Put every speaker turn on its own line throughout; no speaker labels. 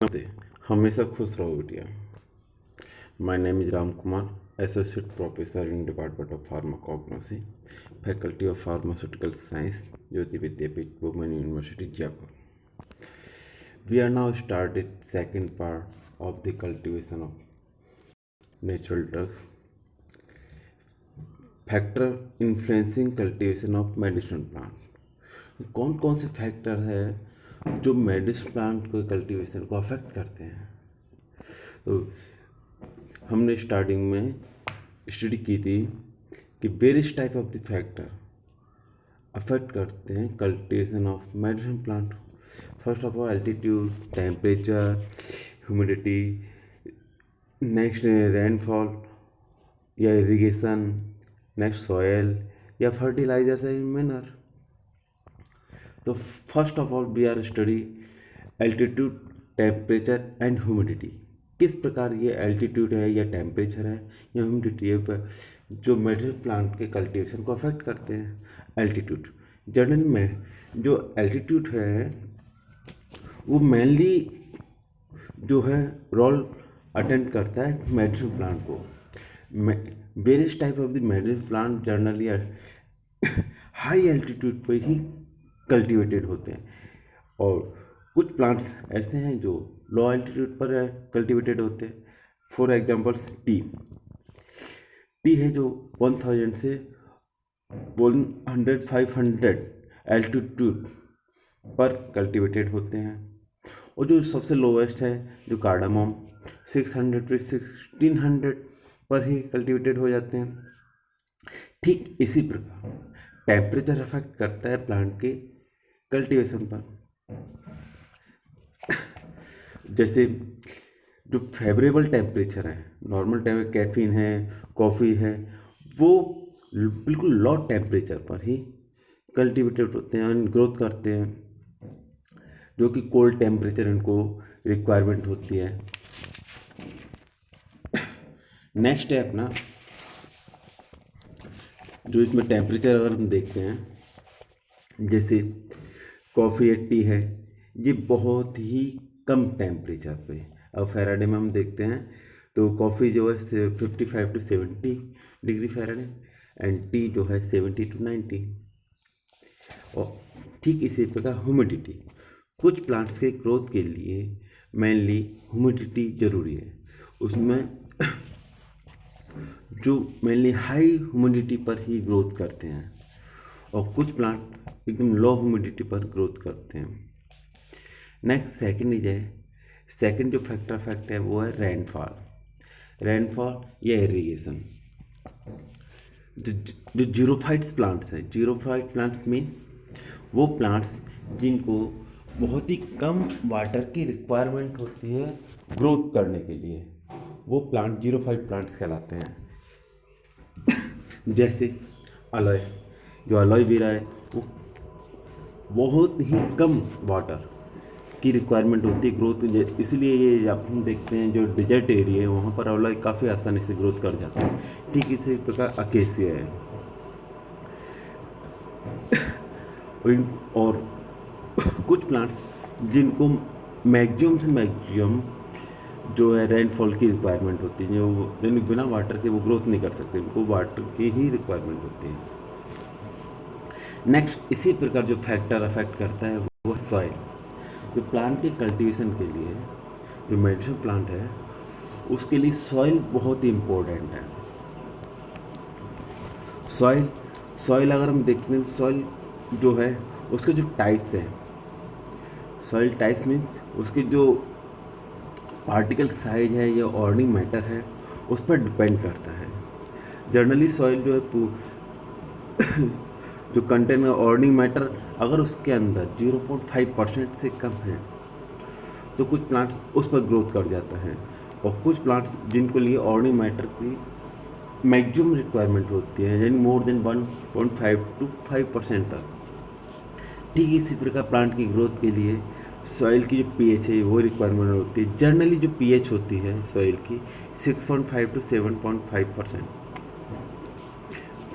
नमस्ते। हमेशा खुश रहो बेटिया। My name is Ram Kumar, associate professor in department of pharmacognosy, faculty of pharmaceutical science, Jyoti Vidyapeeth, women university, Jaipur. We are now started second part of the cultivation of natural drugs. Factor influencing cultivation of medicine plant. कौन कौन से factor है जो medicine plant को cultivation को affect करते हैं? तो हमने स्टार्टिंग में स्टडी की थी कि various type of the factor affect करते हैं cultivation of medicine plant. First of all altitude, temperature, humidity, next rainfall या इरिगेशन, नेक्स्ट सॉयल या फर्टिलाइजर्स एंड मैनर। तो first of all we are study altitude, temperature and humidity. किस प्रकार ये altitude है या टेम्परेचर है या ह्यूमिडिटी है जो मेडिसिन प्लांट के कल्टीवेशन को अफेक्ट करते हैं। एल्टीट्यूड जनरल में जो एल्टीट्यूड है वो मेनली जो है रोल अटेंड करता है मेडिसिन प्लांट को। Various type of the medicine plant generally high altitude पर ही कल्टीवेटेड होते हैं और कुछ प्लांट्स ऐसे हैं जो लो एल्टीट्यूड पर कल्टीवेटेड होते हैं। फॉर एग्जांपल्स टी है जो 1000 से 500 एल्टीट्यूड पर कल्टीवेटेड होते हैं और जो सबसे लोवेस्ट है जो कार्डामोम 600 से 1600 पर ही कल्टीवेटेड हो जाते हैं। ठीक इसी प्रकार टेम्परेचर अफेक्ट करता है प्लांट के कल्टीवेशन पर। जैसे जो फेवरेबल टेम्परेचर है, नॉर्मल कैफीन है, कॉफ़ी है, वो बिल्कुल लो टेम्परेचर पर ही कल्टीवेटेड होते हैं और ग्रोथ करते हैं, जो कि कोल्ड टेम्परेचर इनको रिक्वायरमेंट होती है। नेक्स्ट है अपना जो इसमें टेम्परेचर अगर हम देखते हैं, जैसे कॉफ़ी या टी है, ये बहुत ही कम टेम्परेचर पे। अब फैराडे में हम देखते हैं तो कॉफ़ी जो है 55 to 70 degree Faraday and T जो है 70 to 90। और ठीक इसी प्रकार ह्यूमिडिटी, कुछ प्लांट्स के ग्रोथ के लिए मेनली ह्यूमिडिटी ज़रूरी है। उसमें जो मेनली हाई ह्यूमिडिटी पर ही ग्रोथ करते हैं और कुछ प्लांट एकदम लो ह्यूमिडिटी पर ग्रोथ करते हैं। नेक्स्ट सेकंड जो फैक्ट है वो है रेनफॉल या इरिगेशन। जो जीरोफाइट्स प्लांट्स हैं, जीरोफाइट प्लांट्स मीन वो प्लांट्स जिनको बहुत ही कम वाटर की रिक्वायरमेंट होती है ग्रोथ करने के लिए, वो प्लांट जीरोफाइट प्लांट्स कहलाते हैं। जैसे जो एलोवेरा है वो बहुत ही कम वाटर की रिक्वायरमेंट होती है ग्रोथ, इसलिए ये आप हम देखते हैं जो डिजर्ट एरिया है वहाँ पर एलोवेरा काफ़ी आसानी से ग्रोथ कर जाता है। ठीक इसी प्रकार अकेसिया है और कुछ प्लांट्स जिनको मैक्सिमम से मैक्सिमम जो है रेनफॉल की रिक्वायरमेंट होती है, जो यानी बिना वाटर के वो ग्रोथ नहीं कर सकते, उनको वाटर की ही रिक्वायरमेंट होती है। नेक्स्ट इसी प्रकार जो फैक्टर अफेक्ट करता है वो सॉइल। जो प्लांट के कल्टीवेशन के लिए जो मेडिसिन प्लांट है उसके लिए सॉइल बहुत ही इम्पोर्टेंट है। सॉइल अगर हम देखते हैं, सॉइल जो है उसके जो टाइप्स हैं, सॉइल टाइप्स मीन्स उसके जो पार्टिकल साइज है या ऑर्गेनिक मैटर है उस पर डिपेंड करता है। जनरली सॉइल जो है जो कंटेन में ऑर्गेनिक मैटर अगर उसके अंदर 0.5% से कम है तो कुछ प्लांट्स उस पर ग्रोथ कर जाता है और कुछ प्लांट्स जिनको लिए ऑर्गेनिक मैटर की मैक्सिमम रिक्वायरमेंट होती है, यानी मोर देन 1.5 to 5% तक। ठीक इसी प्रकार प्लांट की ग्रोथ के लिए सॉइल की जो पीएच है वो रिक्वायरमेंट होती है। जनरली जो पीएच होती है सॉइल की 6.5 to 7.5%।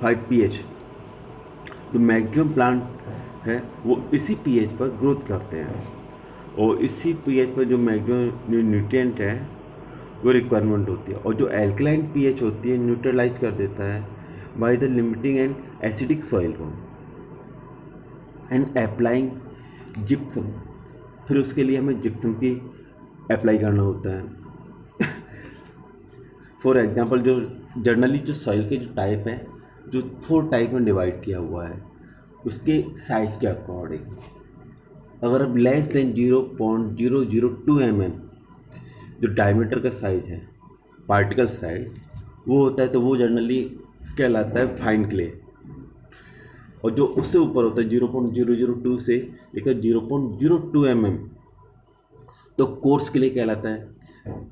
5 पीएच जो मैक्सिमम प्लांट है वो इसी पीएच पर ग्रोथ करते हैं। और इसी पीएच पर जो मैक्सिमम जो न्यूट्रिएंट है वो रिक्वायरमेंट होती है, और जो एल्कलाइन पीएच होती है न्यूट्रलाइज कर देता है by the limiting and acidic soil को एंड अप्लाइंग जिप्सम। फिर उसके लिए हमें जिप्सम की अप्लाई करना होता है। फॉर एग्जांपल जो जनरली जो सॉइल के जो टाइप है, जो 4 टाइप में डिवाइड किया हुआ है उसके साइज के अकॉर्डिंग, अगर अब लेस देन 0.002 mm जो डायमीटर का साइज है, पार्टिकल साइज वो होता है, तो वो जनरली कहलाता है फाइन क्ले। और जो उससे ऊपर होता है 0.002 से लेकर 0.02 mm तो कोर्स क्ले कहलाता है।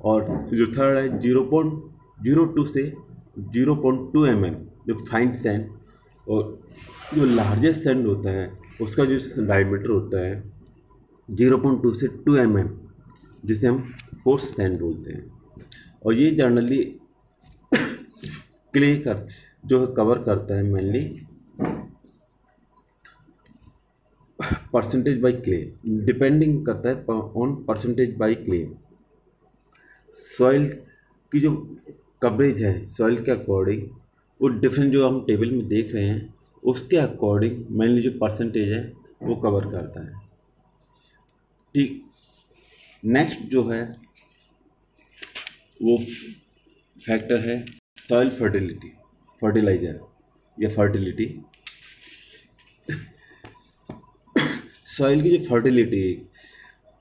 और जो थर्ड है 0.02 से 0.2 mm जो फाइन सैंड, और जो लार्जेस्ट सैंड होता है उसका जो डायमीटर होता है 0.2 से 2 mm जिसे हम कोर्स सैंड बोलते हैं। और ये जनरली क्ले कर जो कवर करता है mainly percentage by clay, depending करता है on percentage by clay. Soil की जो कवरेज है सॉइल के अकॉर्डिंग वो डिफरेंट जो हम टेबल में देख रहे हैं उसके अकॉर्डिंग मेनली जो परसेंटेज है वो कवर करता है। ठीक, नेक्स्ट जो है वो फैक्टर है सॉइल फर्टिलिटी, फर्टिलाइजर या फर्टिलिटी। सॉइल की जो फर्टिलिटी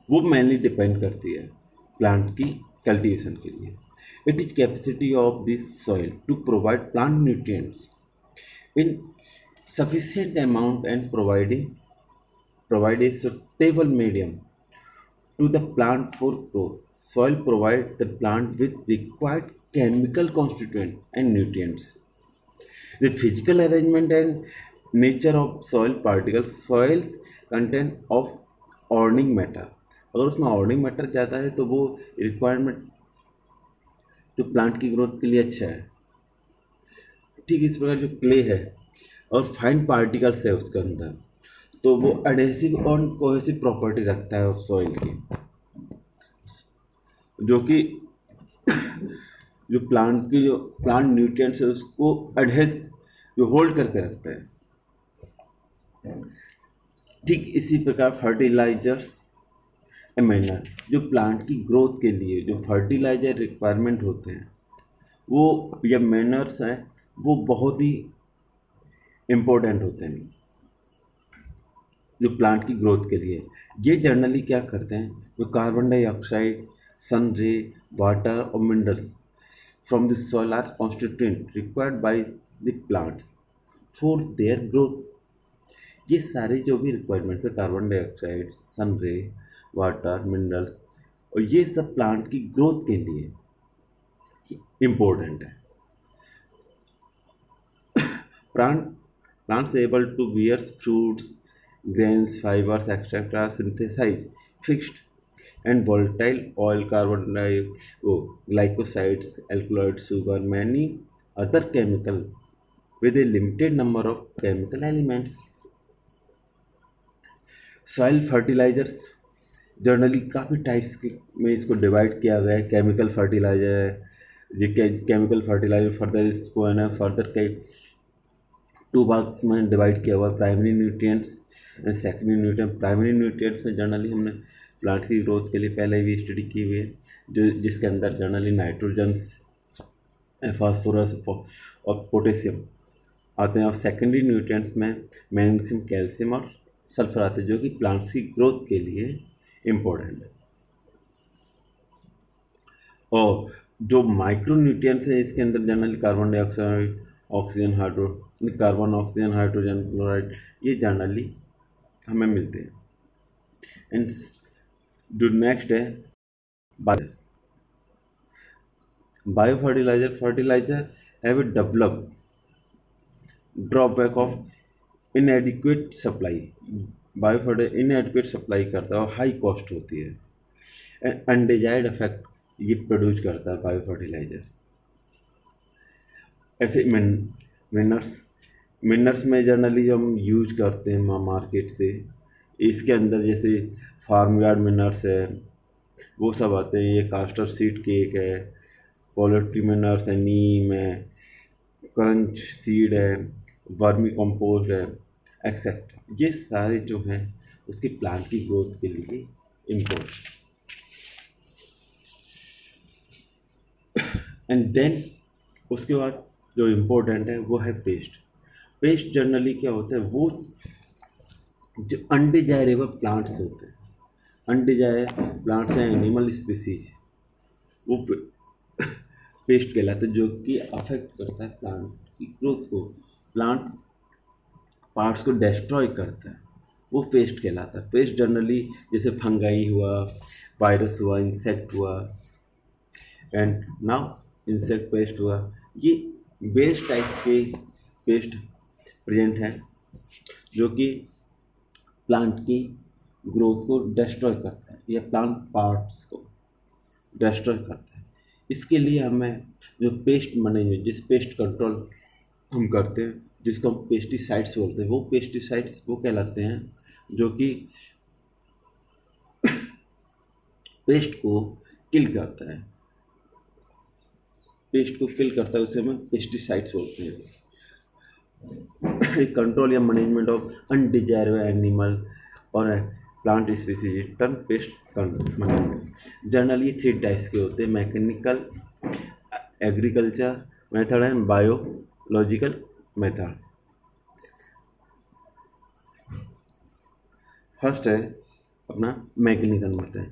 वो मेनली डिपेंड करती है प्लांट की कल्टीवेशन के लिए। It is capacity of this soil to provide plant nutrients in sufficient amount and provide a suitable medium to the plant for growth. Soil provides the plant with required chemical constituent and nutrients. The physical arrangement and nature of soil particles, soil content of organic matter, अगर उसमें ऑर्निंग matter ज़्यादा है तो वो requirement जो plant की growth के लिए अच्छा है। ठीक इस प्रकार जो क्ले है और फाइन पार्टिकल्स है उसके अंदर, तो वो एडहेसिव और कोहेसिव प्रॉपर्टी रखता है सॉइल की, जो कि जो प्लांट न्यूट्रिएंट्स है उसको एडहेस जो होल्ड करके रखता है। ठीक इसी प्रकार फर्टिलाइजर्स मैनर, जो प्लांट की ग्रोथ के लिए जो फर्टिलाइजर रिक्वायरमेंट होते हैं वो या मैनर्स हैं वो बहुत ही इम्पोर्टेंट होते हैं जो प्लांट की ग्रोथ के लिए। ये जनरली क्या करते हैं, जो कार्बन डाइऑक्साइड, सन रे, वाटर और minerals from the soil are constituent required by the plants for their growth. ये सारे जो भी रिक्वायरमेंट्स है कार्बन डाइऑक्साइड, सन रे, वाटर, मिनरल्स, और ये सब प्लांट की ग्रोथ के लिए इम्पोर्टेंट है। Plants able to bear fruits, grains, fibers, etc. synthesize fixed and volatile oil, glycosides, alkaloids, sugar, many other chemical with a limited number of chemical elements. Soil fertilizers generally काफ़ी types के में इसको divide किया गया है। Chemical fertiliser है, ये chemical fertiliser further इसको है ना फर्दर कई 2 भाग्स में डिवाइड किया हुआ है, primary nutrients and secondary nutrient. Primary nutrients में जनरली हमने प्लांट की ग्रोथ के लिए पहले भी स्टडी की हुई है, जो जिसके अंदर जनरली नाइट्रोजन, फास्फोरस और पोटेशियम आते हैं। और सेकेंडरी न्यूट्रिएंट्स में मैग्नीशियम, कैल्शियम और सल्फर आते हैं, जो कि प्लांट्स की ग्रोथ के लिए इम्पोर्टेंट है। और जो माइक्रो न्यूट्रिएंट्स है इसके अंदर generally carbon dioxide, oxygen, carbon, oxygen, hydrogen, chloride, ये जनरली हमें मिलते हैं। एंड जो नेक्स्ट है bio fertiliser have develop drawback of inadequate supply. Inadequate supply करता है और हाई कॉस्ट होती है। अनडिजायर्ड इफेक्ट ये प्रोड्यूस करता है बायो फर्टिलाइजर्स। ऐसे मिनरल्स में जनरली जो हम यूज करते हैं मार्केट से, इसके अंदर जैसे फार्म यार्ड मिनर्स है, वो सब आते हैं। ये कास्टर सीड केक है, पोल्ट्री मिनर्स है, नीम है, क्रंच सीड है, वर्मी कंपोस्ट है, एक्सेट्रा। ये सारे जो हैं उसकी प्लांट की ग्रोथ के लिए इम्पोर्टेंट। एंड देन उसके बाद जो इम्पोर्टेंट है वो है पेस्ट। पेस्ट जनरली क्या होता है, वो जो अनडिजायरेबल प्लांट्स होते हैं, अनडिजायर प्लांट्स हैं, एनिमल स्पीसीज, वो पेस्ट कहलाता है, जो कि अफेक्ट करता है प्लांट की ग्रोथ को, प्लांट पार्ट्स को डिस्ट्रॉय करता है, वो पेस्ट कहलाता है। पेस्ट जनरली जैसे फंगाई हुआ, वायरस हुआ, इंसेक्ट हुआ, एंड नाउ इंसेक्ट पेस्ट हुआ, ये वेस्ट टाइप्स के पेस्ट प्रेजेंट हैं जो कि प्लांट की ग्रोथ को डिस्ट्रॉय करता है या प्लांट पार्ट्स को डिस्ट्रॉय करता है। इसके लिए हमें जो पेस्ट मैनेजमेंट, जिस पेस्ट कंट्रोल हम करते हैं, जिसको हम पेस्टिसाइड्स बोलते हैं, वो पेस्टिसाइड्स वो कहलाते हैं जो कि पेस्ट को किल करता है, पेस्ट को किल करता है, उसे हम पेस्टिसाइड्स बोलते हैं। कंट्रोल या मैनेजमेंट ऑफ अनडिजायरेबल एनिमल और plant species term pest management. Generally 3 types के होते हैं, mechanical, agriculture method and biological method. First है अपना मैकेनिकल मेथड।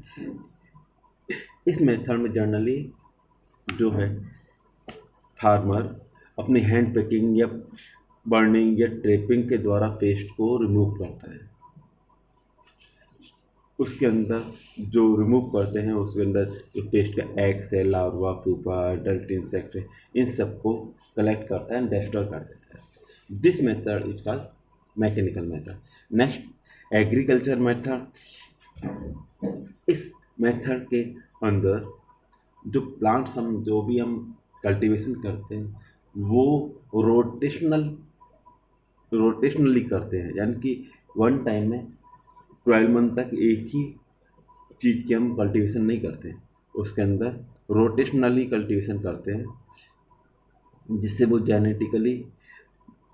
इस मेथड में जनरली जो है फार्मर अपने हैंड पैकिंग या बर्निंग या ट्रैपिंग के द्वारा पेस्ट को रिमूव करता है। उसके अंदर जो रिमूव करते हैं उसके अंदर जो पेस्ट का एग्स है, लार्वा, पुपा, अडल्ट इंसेक्ट है, इन सबको कलेक्ट करता है एंड डिस्ट्रॉय कर देता है। This method is called mechanical method. Next agriculture method. इस मेथड के अंदर जो प्लांट्स हम जो भी हम कल्टीवेशन करते हैं वो रोटेशनली करते हैं, यानी कि वन टाइम में 12 मंथ तक एक ही चीज़ की हम कल्टीवेशन नहीं करते हैं, उसके अंदर रोटेशनली कल्टीवेशन करते हैं जिससे वो जेनेटिकली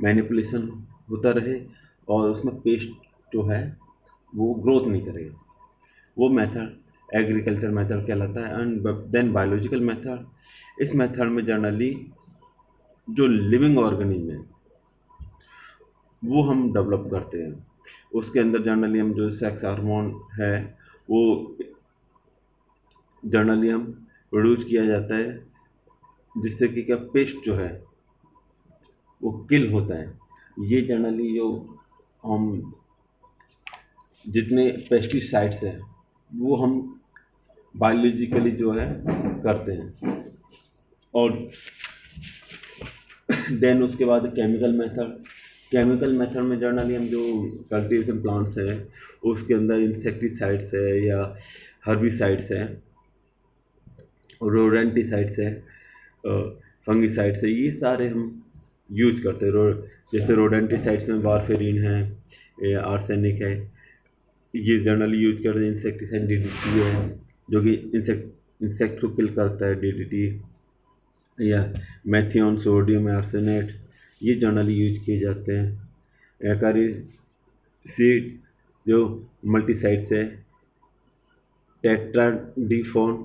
मैनिपुलेशन होता रहे और उसमें पेस्ट जो है वो ग्रोथ नहीं करेगा। वो मेथड एग्रीकल्चर मेथड कहलाता है। And then biological method. इस मेथड में जनरली जो लिविंग ऑर्गेनिज्म है वो हम डेवलप करते हैं। उसके अंदर जनरली हम जो सेक्स हार्मोन है वो जनरली हम प्रोड्यूस किया जाता है, जिससे कि क्या पेस्ट जो है वो किल होता है। ये जनरली जो हम जितने पेस्टिसाइड्स हैं वो हम बायोलॉजिकली जो है करते हैं। और देन उसके बाद केमिकल मेथड। केमिकल मेथड में जनरली हम जो कल्टीवेशन प्लांट्स हैं उसके अंदर इंसेक्टिसाइड्स है या हर्बिसाइड्स है, रोडेंटिसाइड्स है, फंगिसाइड्स है, ये सारे हम यूज करते हैं। जैसे रोडेंटिसाइड्स में वारफेरिन है या आर्सेनिक है, ये जनरली यूज करते हैं। इंसेक्टिसाइड डीडीटी है जो कि इंसेक्ट को किल करता है, डीडीटी या मेथियोन सोडियम आर्सेनेट, ये जनरली यूज किए जाते हैं। एकारी सीड जो मल्टीसाइड्स है, टेट्राडिफोन,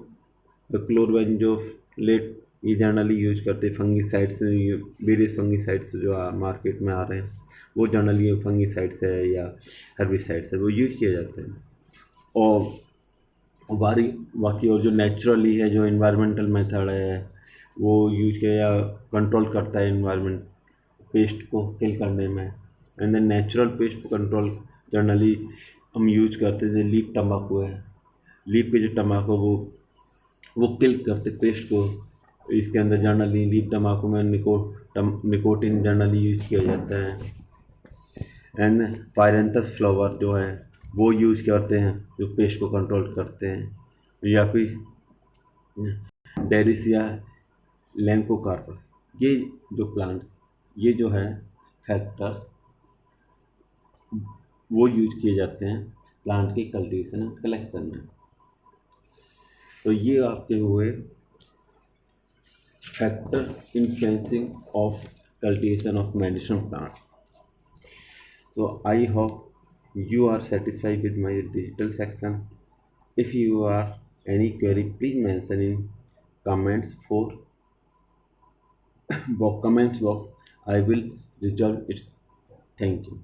क्लोरबेंजोलेट, ये जनरली यूज करते हैं। फंगिसाइड्स, वेरियस फंगिसाइड्स जो मार्केट में आ रहे हैं वो जनरली फंगिसाइड्स है या हर्बिसाइड्स है, वो यूज किए जाते हैं। और बाकी और जो नेचुरली है, जो इन्वायरमेंटल मेथड है वो यूज किया या कंट्रोल करता है इन्वायरमेंट पेस्ट को किल करने में। And then natural pest control generally हम यूज करते थे। लीफ टम्बाकू है, लीफ के जो टम्बाकू वो किल करते पेस्ट को। इसके अंदर जनरली लीफ टम्बाकू में निकोटिन जनरली यूज किया जाता है। एंड फायरेंथस फ्लावर जो है वो यूज करते हैं जो पेस्ट को कंट्रोल करते हैं। या फिर डेरिसिया लैंकोकार्पस, ये जो प्लांट्स, ये जो है फैक्टर्स वो यूज किए जाते हैं प्लांट के कल्टीवेशन एंड कलेक्शन में। तो ये आपके हुए factor influencing of cultivation of medicine plant. So I hope you are satisfied with my digital section. If you are any query, please mention in comments for comments box. I will resolve it. Thank you.